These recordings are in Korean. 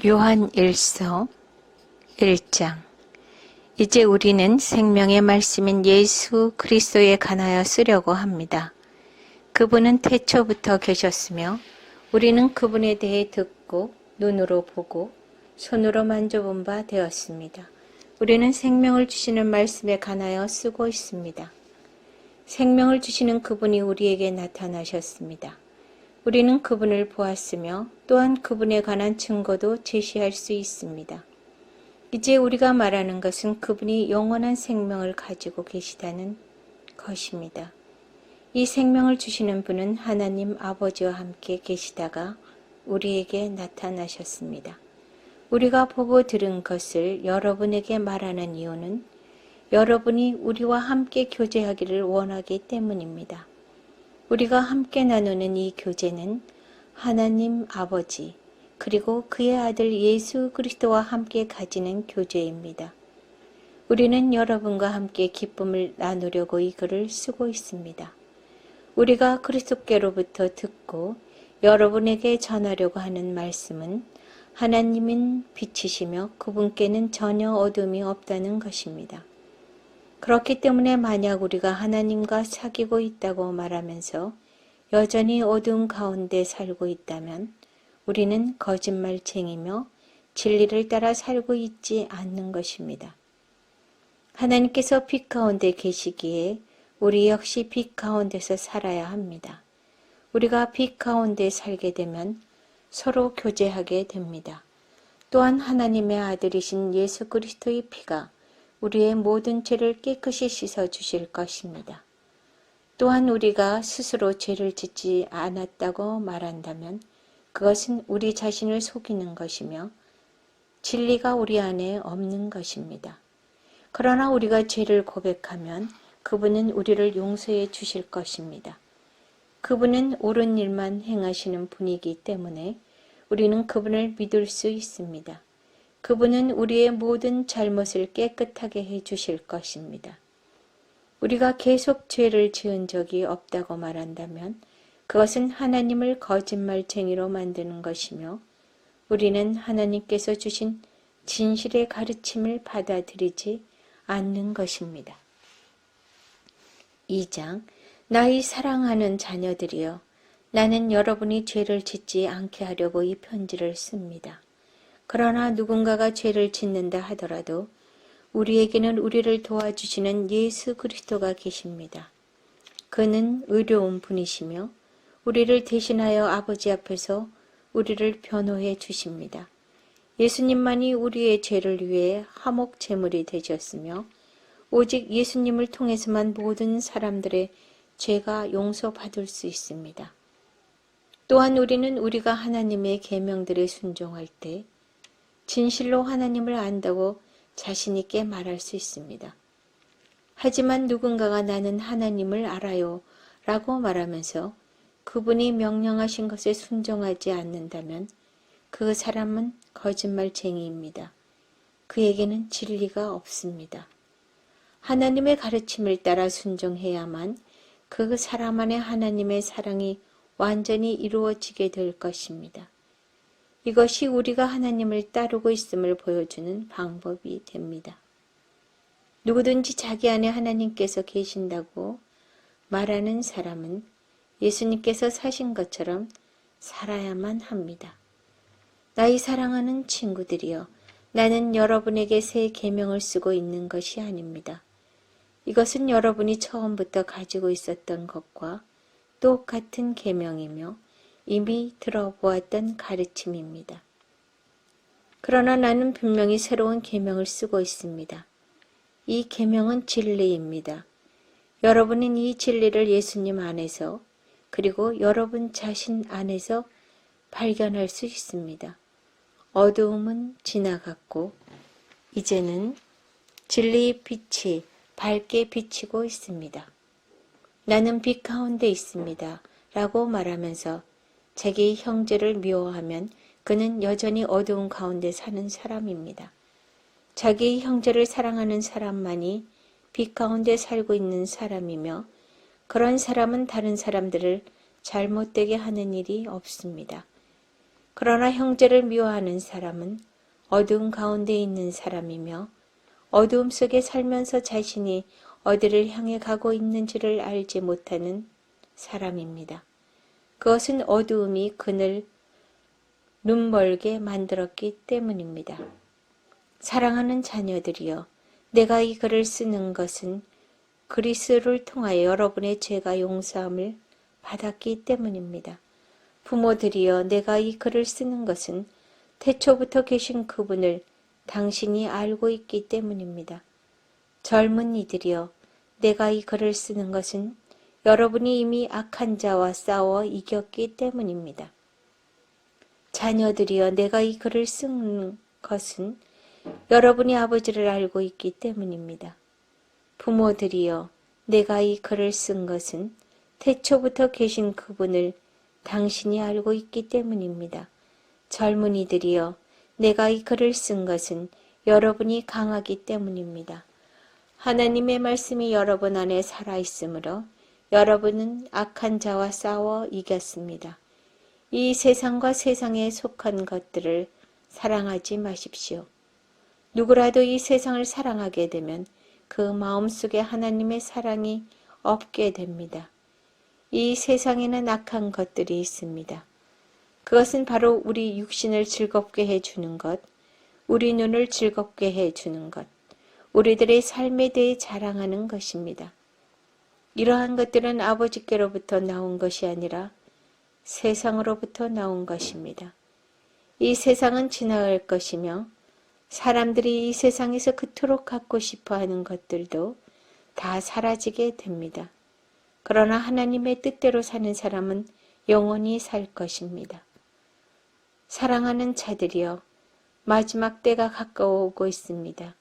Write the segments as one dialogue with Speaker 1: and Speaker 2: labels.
Speaker 1: 요한 1서 1장. 이제 우리는 생명의 말씀인 예수 그리스도에 관하여 쓰려고 합니다. 그분은 태초부터 계셨으며 우리는 그분에 대해 듣고 눈으로 보고 손으로 만져본 바 되었습니다. 우리는 생명을 주시는 말씀에 관하여 쓰고 있습니다. 생명을 주시는 그분이 우리에게 나타나셨습니다. 우리는 그분을 보았으며 또한 그분에 관한 증거도 제시할 수 있습니다. 이제 우리가 말하는 것은 그분이 영원한 생명을 가지고 계시다는 것입니다. 이 생명을 주시는 분은 하나님 아버지와 함께 계시다가 우리에게 나타나셨습니다. 우리가 보고 들은 것을 여러분에게 말하는 이유는 여러분이 우리와 함께 교제하기를 원하기 때문입니다. 우리가 함께 나누는 이 교제는 하나님 아버지 그리고 그의 아들 예수 그리스도와 함께 가지는 교제입니다. 우리는 여러분과 함께 기쁨을 나누려고 이 글을 쓰고 있습니다. 우리가 그리스도께로부터 듣고 여러분에게 전하려고 하는 말씀은 하나님은 빛이시며 그분께는 전혀 어둠이 없다는 것입니다. 그렇기 때문에 만약 우리가 하나님과 사귀고 있다고 말하면서 여전히 어두운 가운데 살고 있다면 우리는 거짓말쟁이며 진리를 따라 살고 있지 않는 것입니다. 하나님께서 빛 가운데 계시기에 우리 역시 빛 가운데서 살아야 합니다. 우리가 빛 가운데 살게 되면 서로 교제하게 됩니다. 또한 하나님의 아들이신 예수 그리스도의 피가 우리의 모든 죄를 깨끗이 씻어주실 것입니다. 또한 우리가 스스로 죄를 짓지 않았다고 말한다면 그것은 우리 자신을 속이는 것이며 진리가 우리 안에 없는 것입니다. 그러나 우리가 죄를 고백하면 그분은 우리를 용서해 주실 것입니다. 그분은 옳은 일만 행하시는 분이기 때문에 우리는 그분을 믿을 수 있습니다. 그분은 우리의 모든 잘못을 깨끗하게 해 주실 것입니다. 우리가 계속 죄를 지은 적이 없다고 말한다면 그것은 하나님을 거짓말쟁이로 만드는 것이며 우리는 하나님께서 주신 진실의 가르침을 받아들이지 않는 것입니다. 2장. 나의 사랑하는 자녀들이여, 나는 여러분이 죄를 짓지 않게 하려고 이 편지를 씁니다. 그러나 누군가가 죄를 짓는다 하더라도 우리에게는 우리를 도와주시는 예수 그리스도가 계십니다. 그는 의로운 분이시며 우리를 대신하여 아버지 앞에서 우리를 변호해 주십니다. 예수님만이 우리의 죄를 위해 화목 제물이 되셨으며 오직 예수님을 통해서만 모든 사람들의 죄가 용서받을 수 있습니다. 또한 우리는 우리가 하나님의 계명들에 순종할 때 진실로 하나님을 안다고 자신 있게 말할 수 있습니다. 하지만 누군가가 나는 하나님을 알아요 라고 말하면서 그분이 명령하신 것에 순종하지 않는다면 그 사람은 거짓말쟁이입니다. 그에게는 진리가 없습니다. 하나님의 가르침을 따라 순종해야만 그 사람 안에 하나님의 사랑이 완전히 이루어지게 될 것입니다. 이것이 우리가 하나님을 따르고 있음을 보여주는 방법이 됩니다. 누구든지 자기 안에 하나님께서 계신다고 말하는 사람은 예수님께서 사신 것처럼 살아야만 합니다. 나의 사랑하는 친구들이여, 나는 여러분에게 새 계명을 쓰고 있는 것이 아닙니다. 이것은 여러분이 처음부터 가지고 있었던 것과 똑같은 계명이며 이미 들어보았던 가르침입니다. 그러나 나는 분명히 새로운 계명을 쓰고 있습니다. 이 계명은 진리입니다. 여러분은 이 진리를 예수님 안에서 그리고 여러분 자신 안에서 발견할 수 있습니다. 어두움은 지나갔고 이제는 진리의 빛이 밝게 비치고 있습니다. 나는 빛 가운데 있습니다 라고 말하면서 자기 형제를 미워하면 그는 여전히 어두운 가운데 사는 사람입니다. 자기 형제를 사랑하는 사람만이 빛 가운데 살고 있는 사람이며 그런 사람은 다른 사람들을 잘못되게 하는 일이 없습니다. 그러나 형제를 미워하는 사람은 어두움 가운데 있는 사람이며 어두움 속에 살면서 자신이 어디를 향해 가고 있는지를 알지 못하는 사람입니다. 그것은 어두움이 그를 눈멀게 만들었기 때문입니다. 사랑하는 자녀들이여, 내가 이 글을 쓰는 것은 그리스도를 통하여 여러분의 죄가 용서함을 받았기 때문입니다. 부모들이여, 내가 이 글을 쓰는 것은 태초부터 계신 그분을 당신이 알고 있기 때문입니다. 젊은이들이여, 내가 이 글을 쓰는 것은 여러분이 이미 악한 자와 싸워 이겼기 때문입니다. 자녀들이여, 내가 이 글을 쓴 것은 여러분이 아버지를 알고 있기 때문입니다. 부모들이여, 내가 이 글을 쓴 것은 태초부터 계신 그분을 당신이 알고 있기 때문입니다. 젊은이들이여, 내가 이 글을 쓴 것은 여러분이 강하기 때문입니다. 하나님의 말씀이 여러분 안에 살아있으므로 여러분은 악한 자와 싸워 이겼습니다. 이 세상과 세상에 속한 것들을 사랑하지 마십시오. 누구라도 이 세상을 사랑하게 되면 그 마음속에 하나님의 사랑이 없게 됩니다. 이 세상에는 악한 것들이 있습니다. 그것은 바로 우리 육신을 즐겁게 해주는 것, 우리 눈을 즐겁게 해주는 것, 우리들의 삶에 대해 자랑하는 것입니다. 이러한 것들은 아버지께로부터 나온 것이 아니라 세상으로부터 나온 것입니다. 이 세상은 지나갈 것이며 사람들이 이 세상에서 그토록 갖고 싶어하는 것들도 다 사라지게 됩니다. 그러나 하나님의 뜻대로 사는 사람은 영원히 살 것입니다. 사랑하는 자들이여, 마지막 때가 가까워오고 있습니다.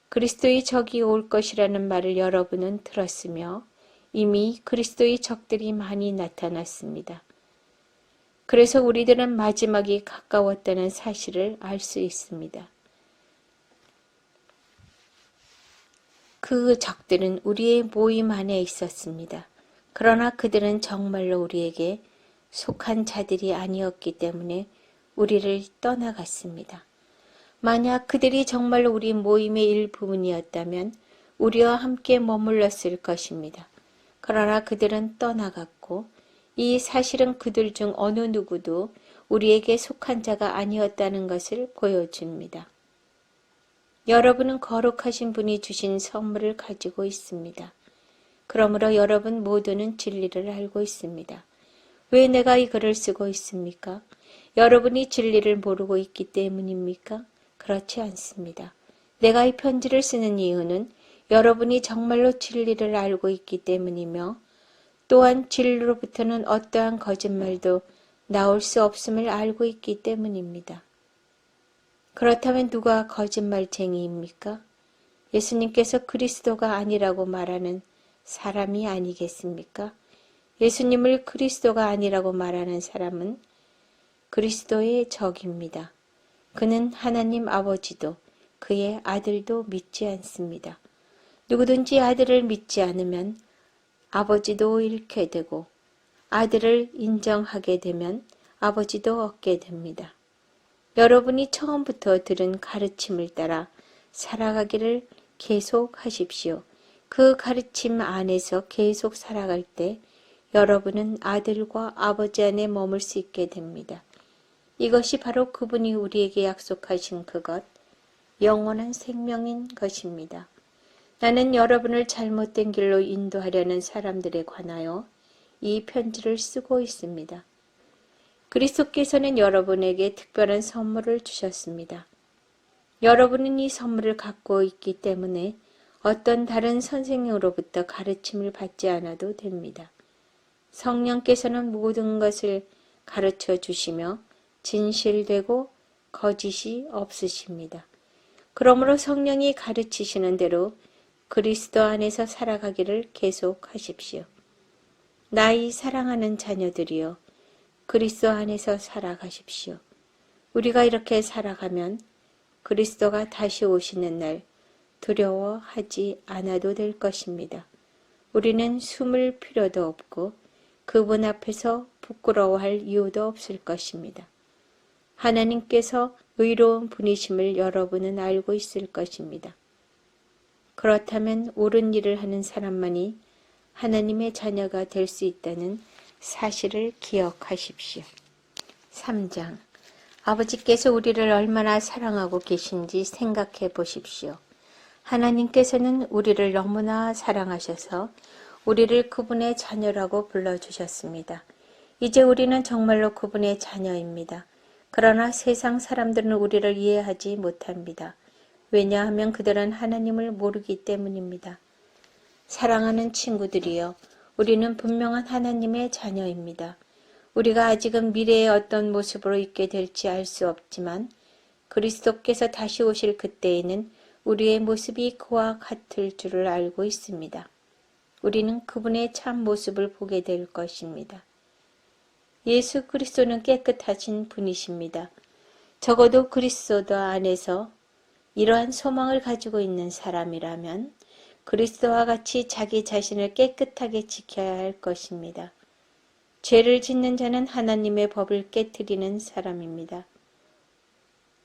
Speaker 1: 그리스도의 적이 올 것이라는 말을 여러분은 들었으며 이미 그리스도의 적들이 많이 나타났습니다. 그래서 우리들은 마지막이 가까웠다는 사실을 알 수 있습니다. 그 적들은 우리의 모임 안에 있었습니다. 그러나 그들은 정말로 우리에게 속한 자들이 아니었기 때문에 우리를 떠나갔습니다. 만약 그들이 정말로 우리 모임의 일부분이었다면 우리와 함께 머물렀을 것입니다. 그러나 그들은 떠나갔고 이 사실은 그들 중 어느 누구도 우리에게 속한 자가 아니었다는 것을 보여줍니다. 여러분은 거룩하신 분이 주신 선물을 가지고 있습니다. 그러므로 여러분 모두는 진리를 알고 있습니다. 왜 내가 이 글을 쓰고 있습니까? 여러분이 진리를 모르고 있기 때문입니까? 그렇지 않습니다. 내가 이 편지를 쓰는 이유는 여러분이 정말로 진리를 알고 있기 때문이며 또한 진리로부터는 어떠한 거짓말도 나올 수 없음을 알고 있기 때문입니다. 그렇다면 누가 거짓말쟁이입니까? 예수님께서 그리스도가 아니라고 말하는 사람이 아니겠습니까? 예수님을 그리스도가 아니라고 말하는 사람은 그리스도의 적입니다. 그는 하나님 아버지도 그의 아들도 믿지 않습니다. 누구든지 아들을 믿지 않으면 아버지도 잃게 되고 아들을 인정하게 되면 아버지도 얻게 됩니다. 여러분이 처음부터 들은 가르침을 따라 살아가기를 계속하십시오. 그 가르침 안에서 계속 살아갈 때 여러분은 아들과 아버지 안에 머물 수 있게 됩니다. 이것이 바로 그분이 우리에게 약속하신 그것, 영원한 생명인 것입니다. 나는 여러분을 잘못된 길로 인도하려는 사람들에 관하여 이 편지를 쓰고 있습니다. 그리스도께서는 여러분에게 특별한 선물을 주셨습니다. 여러분은 이 선물을 갖고 있기 때문에 어떤 다른 선생님으로부터 가르침을 받지 않아도 됩니다. 성령께서는 모든 것을 가르쳐 주시며 진실되고 거짓이 없으십니다. 그러므로 성령이 가르치시는 대로 그리스도 안에서 살아가기를 계속하십시오. 나의 사랑하는 자녀들이여, 그리스도 안에서 살아가십시오. 우리가 이렇게 살아가면 그리스도가 다시 오시는 날 두려워하지 않아도 될 것입니다. 우리는 숨을 필요도 없고 그분 앞에서 부끄러워할 이유도 없을 것입니다. 하나님께서 의로운 분이심을 여러분은 알고 있을 것입니다. 그렇다면 옳은 일을 하는 사람만이 하나님의 자녀가 될 수 있다는 사실을 기억하십시오. 3장. 아버지께서 우리를 얼마나 사랑하고 계신지 생각해 보십시오. 하나님께서는 우리를 너무나 사랑하셔서 우리를 그분의 자녀라고 불러주셨습니다. 이제 우리는 정말로 그분의 자녀입니다. 그러나 세상 사람들은 우리를 이해하지 못합니다. 왜냐하면 그들은 하나님을 모르기 때문입니다. 사랑하는 친구들이여, 우리는 분명한 하나님의 자녀입니다. 우리가 아직은 미래의 어떤 모습으로 있게 될지 알 수 없지만 그리스도께서 다시 오실 그때에는 우리의 모습이 그와 같을 줄을 알고 있습니다. 우리는 그분의 참 모습을 보게 될 것입니다. 예수 그리스도는 깨끗하신 분이십니다. 적어도 그리스도 안에서 이러한 소망을 가지고 있는 사람이라면 그리스도와 같이 자기 자신을 깨끗하게 지켜야 할 것입니다. 죄를 짓는 자는 하나님의 법을 깨트리는 사람입니다.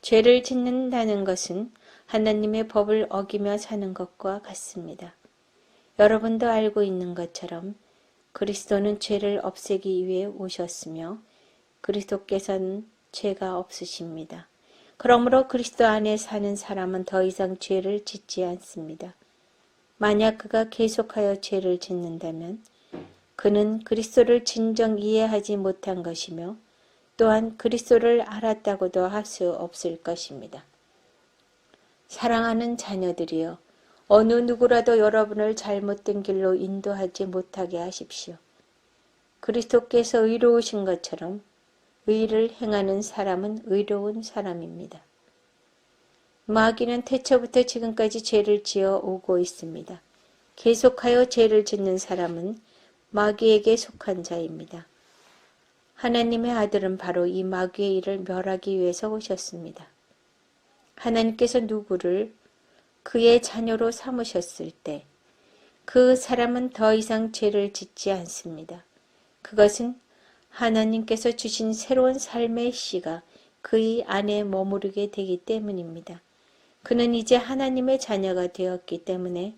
Speaker 1: 죄를 짓는다는 것은 하나님의 법을 어기며 사는 것과 같습니다. 여러분도 알고 있는 것처럼 그리스도는 죄를 없애기 위해 오셨으며 그리스도께서는 죄가 없으십니다. 그러므로 그리스도 안에 사는 사람은 더 이상 죄를 짓지 않습니다. 만약 그가 계속하여 죄를 짓는다면 그는 그리스도를 진정 이해하지 못한 것이며 또한 그리스도를 알았다고도 할 수 없을 것입니다. 사랑하는 자녀들이여, 어느 누구라도 여러분을 잘못된 길로 인도하지 못하게 하십시오. 그리스도께서 의로우신 것처럼 의를 행하는 사람은 의로운 사람입니다. 마귀는 태초부터 지금까지 죄를 지어 오고 있습니다. 계속하여 죄를 짓는 사람은 마귀에게 속한 자입니다. 하나님의 아들은 바로 이 마귀의 일을 멸하기 위해서 오셨습니다. 하나님께서 누구를 그의 자녀로 삼으셨을 때 그 사람은 더 이상 죄를 짓지 않습니다. 그것은 하나님께서 주신 새로운 삶의 씨가 그의 안에 머무르게 되기 때문입니다. 그는 이제 하나님의 자녀가 되었기 때문에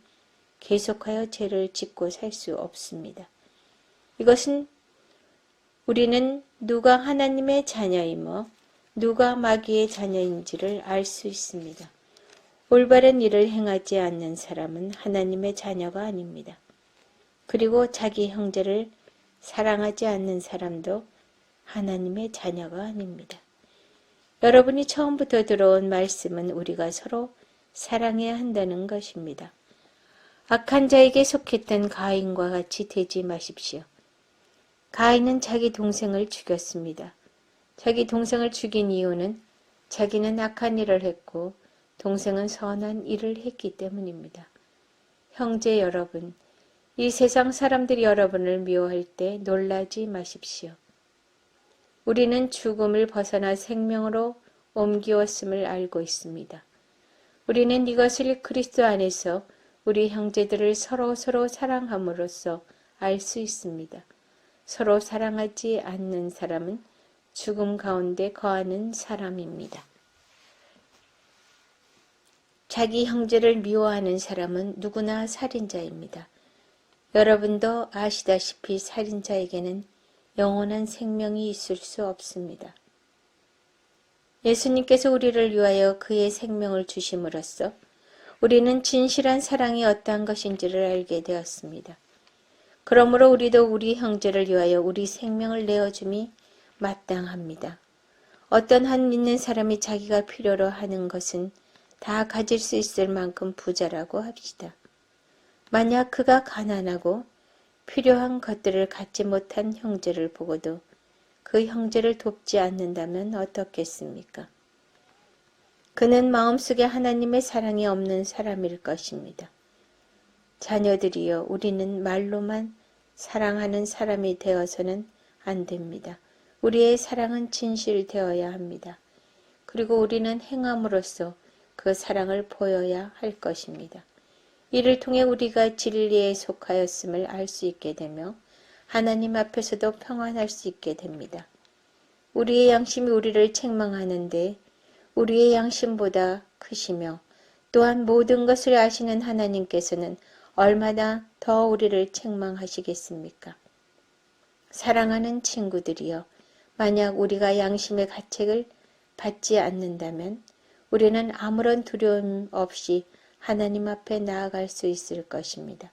Speaker 1: 계속하여 죄를 짓고 살 수 없습니다. 이것은 우리는 누가 하나님의 자녀이며 누가 마귀의 자녀인지를 알 수 있습니다. 올바른 일을 행하지 않는 사람은 하나님의 자녀가 아닙니다. 그리고 자기 형제를 사랑하지 않는 사람도 하나님의 자녀가 아닙니다. 여러분이 처음부터 들어온 말씀은 우리가 서로 사랑해야 한다는 것입니다. 악한 자에게 속했던 가인과 같이 되지 마십시오. 가인은 자기 동생을 죽였습니다. 자기 동생을 죽인 이유는 자기는 악한 일을 했고 동생은 선한 일을 했기 때문입니다. 형제 여러분, 이 세상 사람들이 여러분을 미워할 때 놀라지 마십시오. 우리는 죽음을 벗어나 생명으로 옮기었음을 알고 있습니다. 우리는 이것을 그리스도 안에서 우리 형제들을 서로 사랑함으로써 알 수 있습니다. 서로 사랑하지 않는 사람은 죽음 가운데 거하는 사람입니다. 자기 형제를 미워하는 사람은 누구나 살인자입니다. 여러분도 아시다시피 살인자에게는 영원한 생명이 있을 수 없습니다. 예수님께서 우리를 위하여 그의 생명을 주심으로써 우리는 진실한 사랑이 어떠한 것인지를 알게 되었습니다. 그러므로 우리도 우리 형제를 위하여 우리 생명을 내어줌이 마땅합니다. 어떤 한 있는 사람이 자기가 필요로 하는 것은 다 가질 수 있을 만큼 부자라고 합시다. 만약 그가 가난하고 필요한 것들을 갖지 못한 형제를 보고도 그 형제를 돕지 않는다면 어떻겠습니까? 그는 마음속에 하나님의 사랑이 없는 사람일 것입니다. 자녀들이여, 우리는 말로만 사랑하는 사람이 되어서는 안 됩니다. 우리의 사랑은 진실되어야 합니다. 그리고 우리는 행함으로써 그 사랑을 보여야 할 것입니다. 이를 통해 우리가 진리에 속하였음을 알 수 있게 되며 하나님 앞에서도 평안할 수 있게 됩니다. 우리의 양심이 우리를 책망하는데 우리의 양심보다 크시며 또한 모든 것을 아시는 하나님께서는 얼마나 더 우리를 책망하시겠습니까? 사랑하는 친구들이여, 만약 우리가 양심의 가책을 받지 않는다면 우리는 아무런 두려움 없이 하나님 앞에 나아갈 수 있을 것입니다.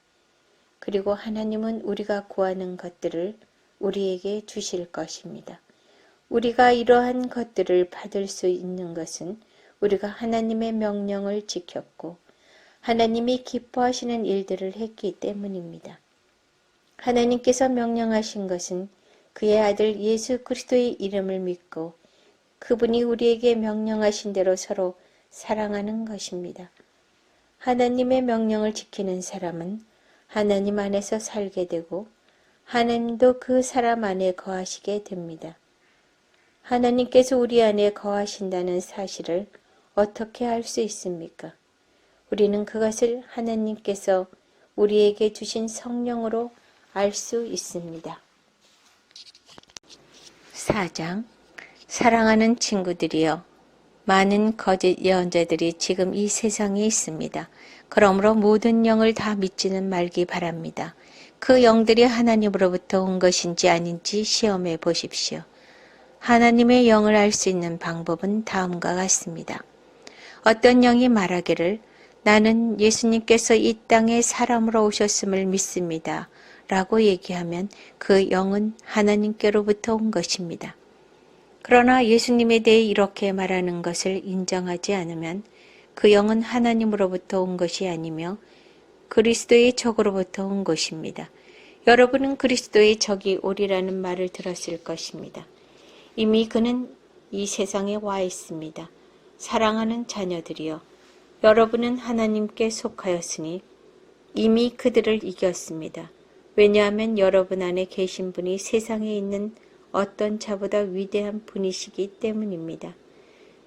Speaker 1: 그리고 하나님은 우리가 구하는 것들을 우리에게 주실 것입니다. 우리가 이러한 것들을 받을 수 있는 것은 우리가 하나님의 명령을 지켰고 하나님이 기뻐하시는 일들을 했기 때문입니다. 하나님께서 명령하신 것은 그의 아들 예수 그리스도의 이름을 믿고 그분이 우리에게 명령하신 대로 서로 사랑하는 것입니다. 하나님의 명령을 지키는 사람은 하나님 안에서 살게 되고 하나님도 그 사람 안에 거하시게 됩니다. 하나님께서 우리 안에 거하신다는 사실을 어떻게 알 수 있습니까? 우리는 그것을 하나님께서 우리에게 주신 성령으로 알 수 있습니다. 4장. 사랑하는 친구들이여, 많은 거짓 예언자들이 지금 이 세상에 있습니다. 그러므로 모든 영을 다 믿지는 말기 바랍니다. 그 영들이 하나님으로부터 온 것인지 아닌지 시험해 보십시오. 하나님의 영을 알 수 있는 방법은 다음과 같습니다. 어떤 영이 말하기를 나는 예수님께서 이 땅에 사람으로 오셨음을 믿습니다. 라고 얘기하면 그 영은 하나님께로부터 온 것입니다. 그러나 예수님에 대해 이렇게 말하는 것을 인정하지 않으면 그 영은 하나님으로부터 온 것이 아니며 그리스도의 적으로부터 온 것입니다. 여러분은 그리스도의 적이 오리라는 말을 들었을 것입니다. 이미 그는 이 세상에 와 있습니다. 사랑하는 자녀들이여, 여러분은 하나님께 속하였으니 이미 그들을 이겼습니다. 왜냐하면 여러분 안에 계신 분이 세상에 있는 어떤 자보다 위대한 분이시기 때문입니다.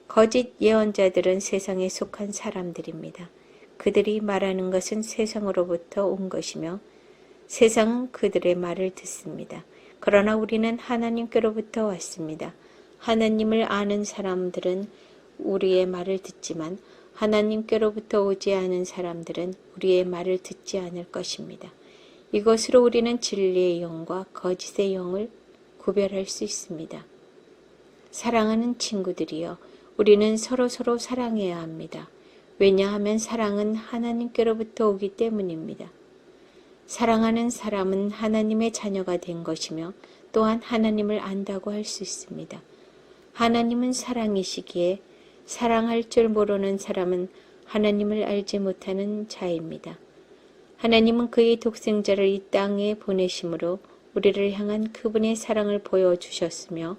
Speaker 1: 거짓 예언자들은 세상에 속한 사람들입니다. 그들이 말하는 것은 세상으로부터 온 것이며 세상은 그들의 말을 듣습니다. 그러나 우리는 하나님께로부터 왔습니다. 하나님을 아는 사람들은 우리의 말을 듣지만 하나님께로부터 오지 않은 사람들은 우리의 말을 듣지 않을 것입니다. 이것으로 우리는 진리의 영과 거짓의 영을 구별할 수 있습니다. 사랑하는 친구들이여, 우리는 서로 사랑해야 합니다. 왜냐하면 사랑은 하나님께로부터 오기 때문입니다. 사랑하는 사람은 하나님의 자녀가 된 것이며 또한 하나님을 안다고 할 수 있습니다. 하나님은 사랑이시기에 사랑할 줄 모르는 사람은 하나님을 알지 못하는 자입니다. 하나님은 그의 독생자를 이 땅에 보내심으로 우리를 향한 그분의 사랑을 보여주셨으며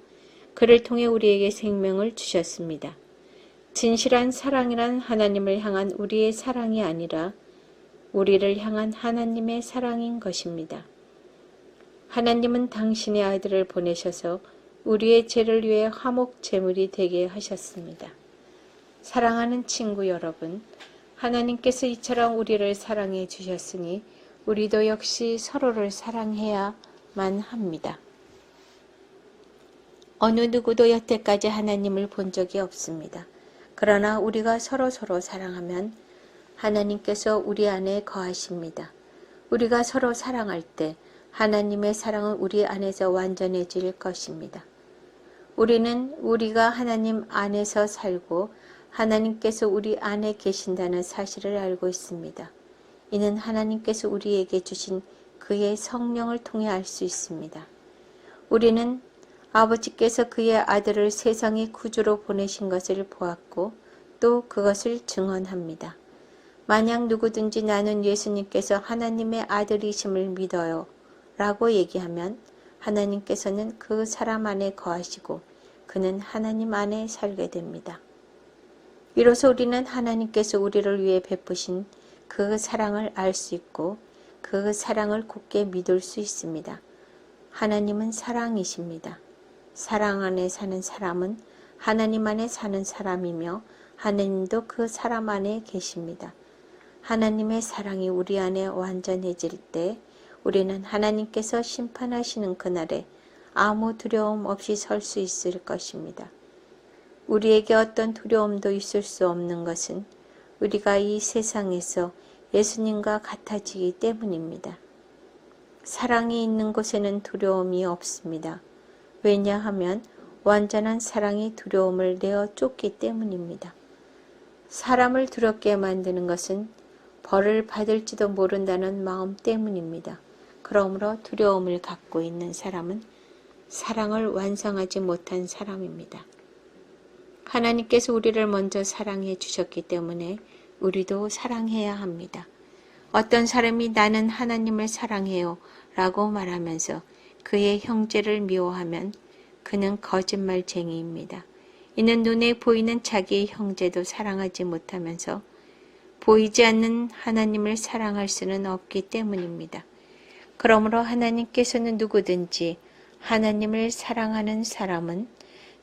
Speaker 1: 그를 통해 우리에게 생명을 주셨습니다. 진실한 사랑이란 하나님을 향한 우리의 사랑이 아니라 우리를 향한 하나님의 사랑인 것입니다. 하나님은 당신의 아들을 보내셔서 우리의 죄를 위해 화목 제물이 되게 하셨습니다. 사랑하는 친구 여러분, 하나님께서 이처럼 우리를 사랑해 주셨으니 우리도 역시 서로를 사랑해야만 합니다. 어느 누구도 여태까지 하나님을 본 적이 없습니다. 그러나 우리가 서로 사랑하면 하나님께서 우리 안에 거하십니다. 우리가 서로 사랑할 때 하나님의 사랑은 우리 안에서 완전해질 것입니다. 우리는 우리가 하나님 안에서 살고 하나님께서 우리 안에 계신다는 사실을 알고 있습니다. 이는 하나님께서 우리에게 주신 그의 성령을 통해 알 수 있습니다. 우리는 아버지께서 그의 아들을 세상의 구주로 보내신 것을 보았고 또 그것을 증언합니다. 만약 누구든지 나는 예수님께서 하나님의 아들이심을 믿어요 라고 얘기하면 하나님께서는 그 사람 안에 거하시고 그는 하나님 안에 살게 됩니다. 이로써 우리는 하나님께서 우리를 위해 베푸신 그 사랑을 알 수 있고 그 사랑을 굳게 믿을 수 있습니다. 하나님은 사랑이십니다. 사랑 안에 사는 사람은 하나님 안에 사는 사람이며 하나님도 그 사람 안에 계십니다. 하나님의 사랑이 우리 안에 완전해질 때 우리는 하나님께서 심판하시는 그날에 아무 두려움 없이 설 수 있을 것입니다. 우리에게 어떤 두려움도 있을 수 없는 것은 우리가 이 세상에서 예수님과 같아지기 때문입니다. 사랑이 있는 곳에는 두려움이 없습니다. 왜냐하면 완전한 사랑이 두려움을 내어 쫓기 때문입니다. 사람을 두렵게 만드는 것은 벌을 받을지도 모른다는 마음 때문입니다. 그러므로 두려움을 갖고 있는 사람은 사랑을 완성하지 못한 사람입니다. 하나님께서 우리를 먼저 사랑해 주셨기 때문에 우리도 사랑해야 합니다. 어떤 사람이 나는 하나님을 사랑해요 라고 말하면서 그의 형제를 미워하면 그는 거짓말쟁이입니다. 이는 눈에 보이는 자기의 형제도 사랑하지 못하면서 보이지 않는 하나님을 사랑할 수는 없기 때문입니다. 그러므로 하나님께서는 누구든지 하나님을 사랑하는 사람은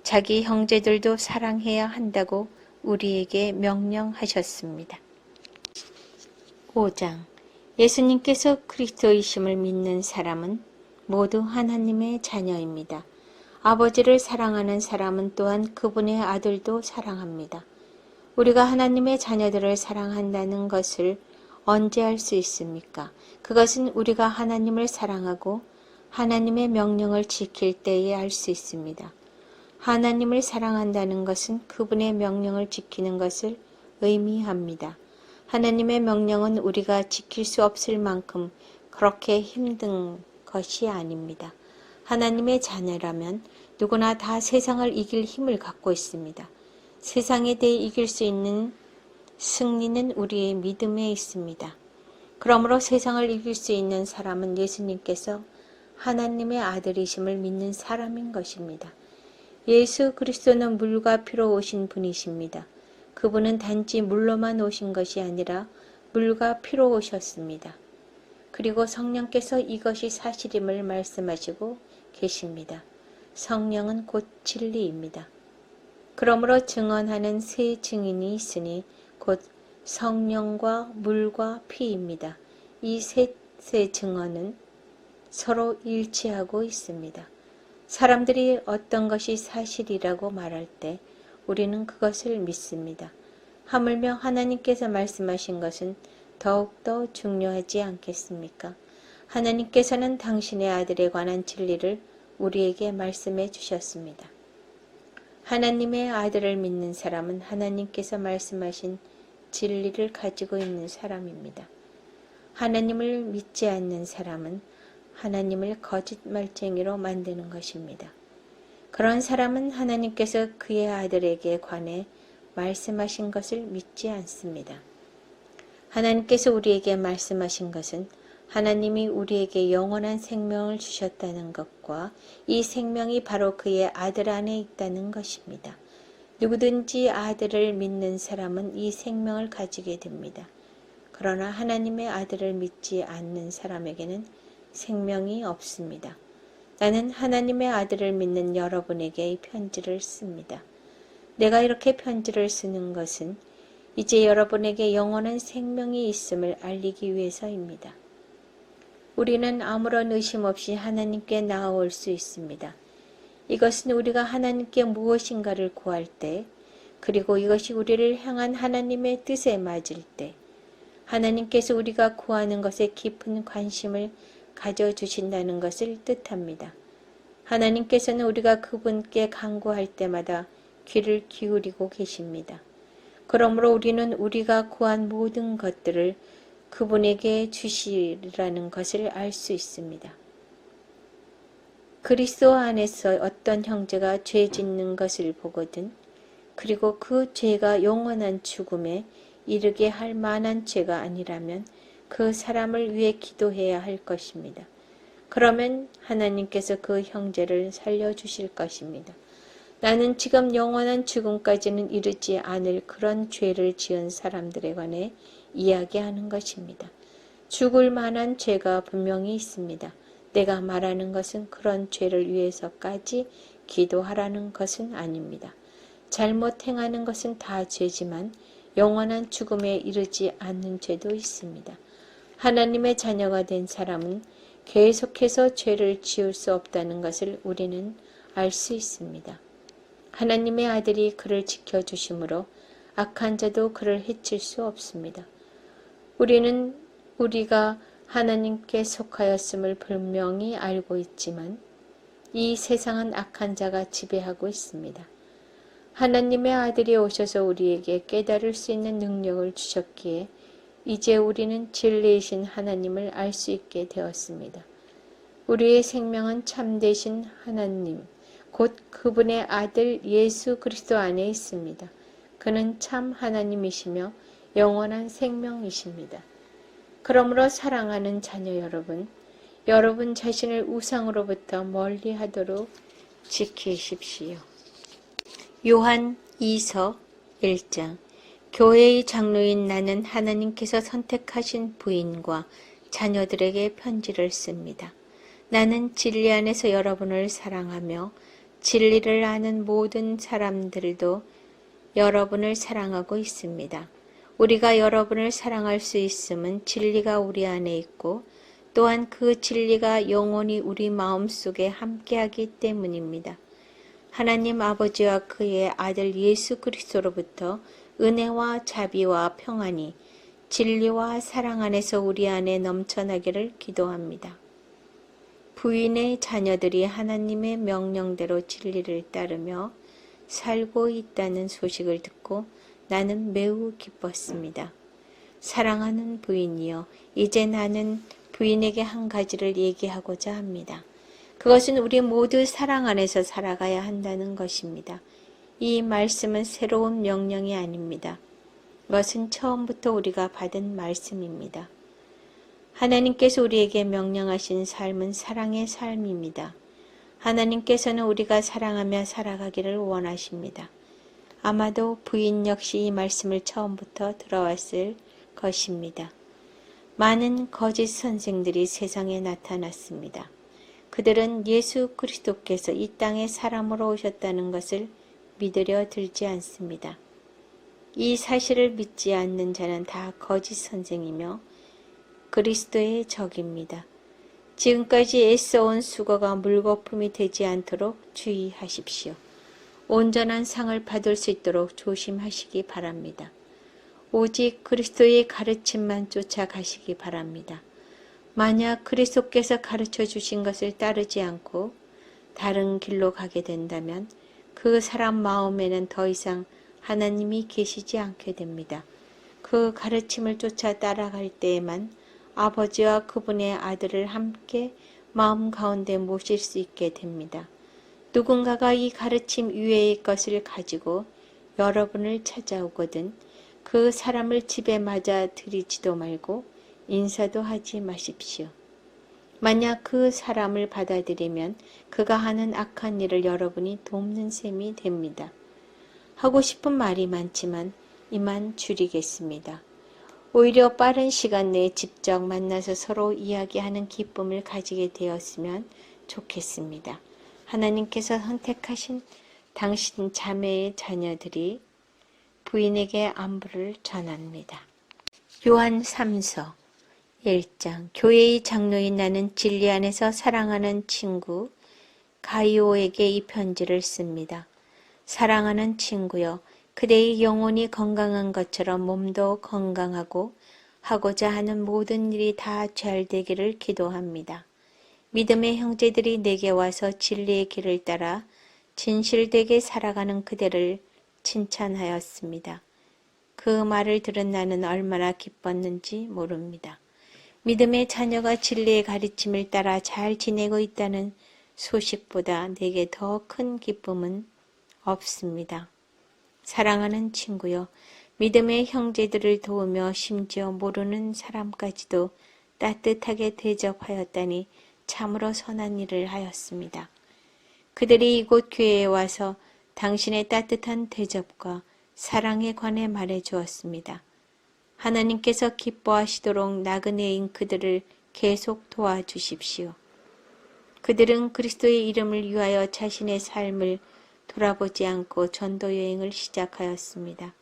Speaker 1: 자기 형제들도 사랑해야 한다고 우리에게 명령하셨습니다. 5장 예수님께서 그리스도이심을 믿는 사람은 모두 하나님의 자녀입니다. 아버지를 사랑하는 사람은 또한 그분의 아들도 사랑합니다. 우리가 하나님의 자녀들을 사랑한다는 것을 언제 알 수 있습니까? 그것은 우리가 하나님을 사랑하고 하나님의 명령을 지킬 때에 알 수 있습니다. 하나님을 사랑한다는 것은 그분의 명령을 지키는 것을 의미합니다. 하나님의 명령은 우리가 지킬 수 없을 만큼 그렇게 힘든 것이 아닙니다. 하나님의 자녀라면 누구나 다 세상을 이길 힘을 갖고 있습니다. 세상에 대해 이길 수 있는 승리는 우리의 믿음에 있습니다. 그러므로 세상을 이길 수 있는 사람은 예수님께서 하나님의 아들이심을 믿는 사람인 것입니다. 예수 그리스도는 물과 피로 오신 분이십니다. 그분은 단지 물로만 오신 것이 아니라 물과 피로 오셨습니다. 그리고 성령께서 이것이 사실임을 말씀하시고 계십니다. 성령은 곧 진리입니다. 그러므로 증언하는 세 증인이 있으니 곧 성령과 물과 피입니다. 이 셋의 증언은 서로 일치하고 있습니다. 사람들이 어떤 것이 사실이라고 말할 때 우리는 그것을 믿습니다. 하물며 하나님께서 말씀하신 것은 더욱더 중요하지 않겠습니까? 하나님께서는 당신의 아들에 관한 진리를 우리에게 말씀해 주셨습니다. 하나님의 아들을 믿는 사람은 하나님께서 말씀하신 진리를 가지고 있는 사람입니다. 하나님을 믿지 않는 사람은 하나님을 거짓말쟁이로 만드는 것입니다. 그런 사람은 하나님께서 그의 아들에게 관해 말씀하신 것을 믿지 않습니다. 하나님께서 우리에게 말씀하신 것은 하나님이 우리에게 영원한 생명을 주셨다는 것과 이 생명이 바로 그의 아들 안에 있다는 것입니다. 누구든지 아들을 믿는 사람은 이 생명을 가지게 됩니다. 그러나 하나님의 아들을 믿지 않는 사람에게는 생명이 없습니다. 나는 하나님의 아들을 믿는 여러분에게 이 편지를 씁니다. 내가 이렇게 편지를 쓰는 것은 이제 여러분에게 영원한 생명이 있음을 알리기 위해서입니다. 우리는 아무런 의심 없이 하나님께 나아올 수 있습니다. 이것은 우리가 하나님께 무엇인가를 구할 때, 그리고 이것이 우리를 향한 하나님의 뜻에 맞을 때, 하나님께서 우리가 구하는 것에 깊은 관심을 가져주신다는 것을 뜻합니다. 하나님께서는 우리가 그분께 간구할 때마다 귀를 기울이고 계십니다. 그러므로 우리는 우리가 구한 모든 것들을 그분에게 주시라는 것을 알 수 있습니다. 그리스도 안에서 어떤 형제가 죄 짓는 것을 보거든, 그리고 그 죄가 영원한 죽음에 이르게 할 만한 죄가 아니라면 그 사람을 위해 기도해야 할 것입니다. 그러면 하나님께서 그 형제를 살려주실 것입니다. 나는 지금 영원한 죽음까지는 이르지 않을 그런 죄를 지은 사람들에 관해 이야기하는 것입니다. 죽을 만한 죄가 분명히 있습니다. 내가 말하는 것은 그런 죄를 위해서까지 기도하라는 것은 아닙니다. 잘못 행하는 것은 다 죄지만 영원한 죽음에 이르지 않는 죄도 있습니다. 하나님의 자녀가 된 사람은 계속해서 죄를 지을 수 없다는 것을 우리는 알 수 있습니다. 하나님의 아들이 그를 지켜주심으로 악한 자도 그를 해칠 수 없습니다. 우리는 우리가 하나님께 속하였음을 분명히 알고 있지만 이 세상은 악한 자가 지배하고 있습니다. 하나님의 아들이 오셔서 우리에게 깨달을 수 있는 능력을 주셨기에 이제 우리는 진리이신 하나님을 알 수 있게 되었습니다. 우리의 생명은 참되신 하나님, 곧 그분의 아들 예수 그리스도 안에 있습니다. 그는 참 하나님이시며 영원한 생명이십니다. 그러므로 사랑하는 자녀 여러분, 여러분 자신을 우상으로부터 멀리하도록 지키십시오. 요한 2서 1장. 교회의 장로인 나는 하나님께서 선택하신 부인과 자녀들에게 편지를 씁니다. 나는 진리 안에서 여러분을 사랑하며 진리를 아는 모든 사람들도 여러분을 사랑하고 있습니다. 우리가 여러분을 사랑할 수 있음은 진리가 우리 안에 있고 또한 그 진리가 영원히 우리 마음속에 함께하기 때문입니다. 하나님 아버지와 그의 아들 예수 그리스도로부터 은혜와 자비와 평안이 진리와 사랑 안에서 우리 안에 넘쳐나기를 기도합니다. 부인의 자녀들이 하나님의 명령대로 진리를 따르며 살고 있다는 소식을 듣고 나는 매우 기뻤습니다. 사랑하는 부인이여, 이제 나는 부인에게 한 가지를 얘기하고자 합니다. 그것은 우리 모두 사랑 안에서 살아가야 한다는 것입니다. 이 말씀은 새로운 명령이 아닙니다. 그것은 처음부터 우리가 받은 말씀입니다. 하나님께서 우리에게 명령하신 삶은 사랑의 삶입니다. 하나님께서는 우리가 사랑하며 살아가기를 원하십니다. 아마도 부인 역시 이 말씀을 처음부터 들어왔을 것입니다. 많은 거짓 선생들이 세상에 나타났습니다. 그들은 예수 그리스도께서 이 땅에 사람으로 오셨다는 것을 믿으려 들지 않습니다. 이 사실을 믿지 않는 자는 다 거짓 선생이며 그리스도의 적입니다. 지금까지 애써온 수고가 물거품이 되지 않도록 주의하십시오. 온전한 상을 받을 수 있도록 조심하시기 바랍니다. 오직 그리스도의 가르침만 쫓아가시기 바랍니다. 만약 그리스도께서 가르쳐 주신 것을 따르지 않고 다른 길로 가게 된다면 그 사람 마음에는 더 이상 하나님이 계시지 않게 됩니다. 그 가르침을 쫓아 따라갈 때에만 아버지와 그분의 아들을 함께 마음 가운데 모실 수 있게 됩니다. 누군가가 이 가르침 이외의 것을 가지고 여러분을 찾아오거든 그 사람을 집에 맞아 들이지도 말고 인사도 하지 마십시오. 만약 그 사람을 받아들이면 그가 하는 악한 일을 여러분이 돕는 셈이 됩니다. 하고 싶은 말이 많지만 이만 줄이겠습니다. 오히려 빠른 시간 내에 직접 만나서 서로 이야기하는 기쁨을 가지게 되었으면 좋겠습니다. 하나님께서 선택하신 당신 자매의 자녀들이 부인에게 안부를 전합니다. 요한 3서 1장. 교회의 장로인 나는 진리 안에서 사랑하는 친구 가이오에게 이 편지를 씁니다. 사랑하는 친구여, 그대의 영혼이 건강한 것처럼 몸도 건강하고 하고자 하는 모든 일이 다 잘 되기를 기도합니다. 믿음의 형제들이 내게 와서 진리의 길을 따라 진실되게 살아가는 그대를 칭찬하였습니다. 그 말을 들은 나는 얼마나 기뻤는지 모릅니다. 믿음의 자녀가 진리의 가르침을 따라 잘 지내고 있다는 소식보다 내게 더 큰 기쁨은 없습니다. 사랑하는 친구여, 믿음의 형제들을 도우며 심지어 모르는 사람까지도 따뜻하게 대접하였다니 참으로 선한 일을 하였습니다. 그들이 이곳 교회에 와서 당신의 따뜻한 대접과 사랑에 관해 말해 주었습니다. 하나님께서 기뻐하시도록 나그네인 그들을 계속 도와주십시오. 그들은 그리스도의 이름을 위하여 자신의 삶을 돌아보지 않고 전도 여행을 시작하였습니다.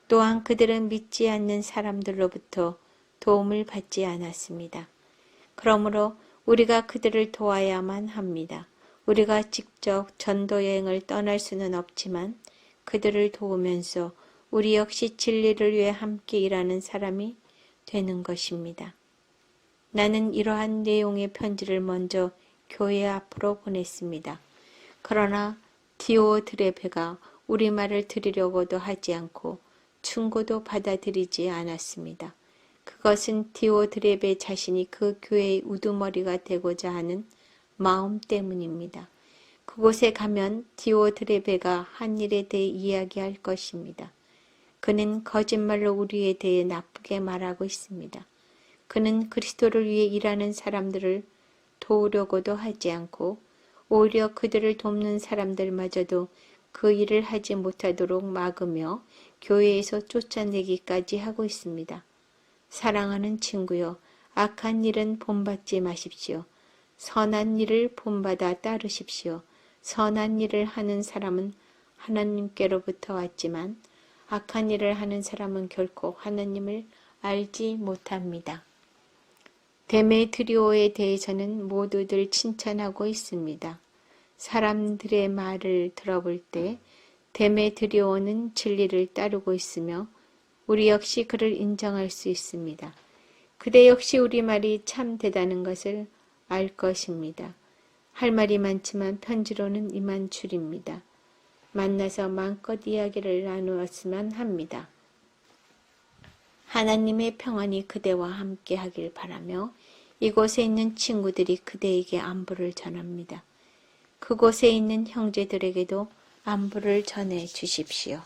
Speaker 1: 또한 그들은 믿지 않는 사람들로부터 도움을 받지 않았습니다. 그러므로 우리가 그들을 도와야만 합니다. 우리가 직접 전도 여행을 떠날 수는 없지만 그들을 도우면서 우리 역시 진리를 위해 함께 일하는 사람이 되는 것입니다. 나는 이러한 내용의 편지를 먼저 교회 앞으로 보냈습니다. 그러나 디오드레베가 우리말을 들으려고도 하지 않고 충고도 받아들이지 않았습니다. 그것은 디오드레베 자신이 그 교회의 우두머리가 되고자 하는 마음 때문입니다. 그곳에 가면 디오드레베가 한 일에 대해 이야기할 것입니다. 그는 거짓말로 우리에 대해 나쁘게 말하고 있습니다. 그는 그리스도를 위해 일하는 사람들을 도우려고도 하지 않고 오히려 그들을 돕는 사람들마저도 그 일을 하지 못하도록 막으며 교회에서 쫓아내기까지 하고 있습니다. 사랑하는 친구여, 악한 일은 본받지 마십시오. 선한 일을 본받아 따르십시오. 선한 일을 하는 사람은 하나님께로부터 왔지만 악한 일을 하는 사람은 결코 하나님을 알지 못합니다. 데메트리오에 대해서는 모두들 칭찬하고 있습니다. 사람들의 말을 들어볼 때 데메트리오는 진리를 따르고 있으며 우리 역시 그를 인정할 수 있습니다. 그대 역시 우리 말이 참 대단한 것을 알 것입니다. 할 말이 많지만 편지로는 이만 줄입니다. 만나서 마음껏 이야기를 나누었으면 합니다. 하나님의 평안이 그대와 함께 하길 바라며 이곳에 있는 친구들이 그대에게 안부를 전합니다. 그곳에 있는 형제들에게도 안부를 전해 주십시오.